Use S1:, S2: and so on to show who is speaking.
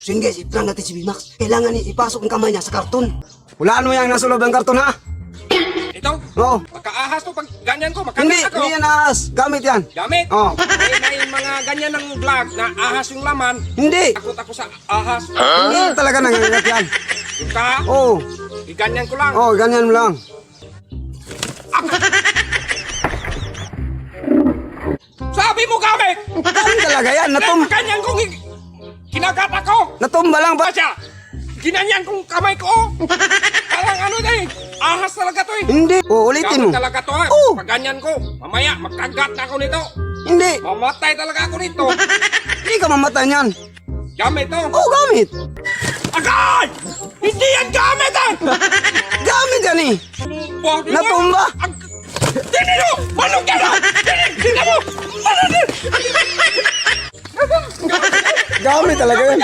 S1: So yun guys, i-prank natin si Bimax. Kailangan ipasok ang kamay niya sa karton. Hulaan mo yung nasa loob ng karton ha?
S2: Ito?
S1: Oo.
S2: Magkaahas to pag ganyan ko,
S1: Hindi,
S2: magkakas ako.
S1: hindi yan ahas. Gamit yan.
S2: Gamit?
S1: Oo.
S2: May mga ganyan ng vlog na ahas yung laman.
S1: Hindi.
S2: Takot ako sa ahas.
S1: Hindi talaga nangangagat yan.
S2: Yung ka,
S1: Oo.
S2: iganyan ko lang.
S1: Oo, ganyan mo lang.
S2: Sabi mo gamit!
S1: Gamit talaga yan.
S2: Ganyan kong kinagat ako.
S1: Natumba lang ba?
S2: Siya, ginanyan kong kamay ko. Parang ano na eh. Ahas talaga to eh.
S1: Hindi. Oo, ulitin mo.
S2: Gamit talaga to ha.
S1: Oo.
S2: Pag ganyan ko, mamaya magkagat na ako nito.
S1: Hindi.
S2: Mamatay talaga ako nito.
S1: Hindi ka mamatay niyan.
S2: Gamit to.
S1: Oo, gamit.
S2: Agay! Hindi yan gamit eh!
S1: Gamit yan eh. Natumba.
S2: Tini mo! Manong yan ah! Tini mo! Manong yan!
S1: Gamit talaga yan.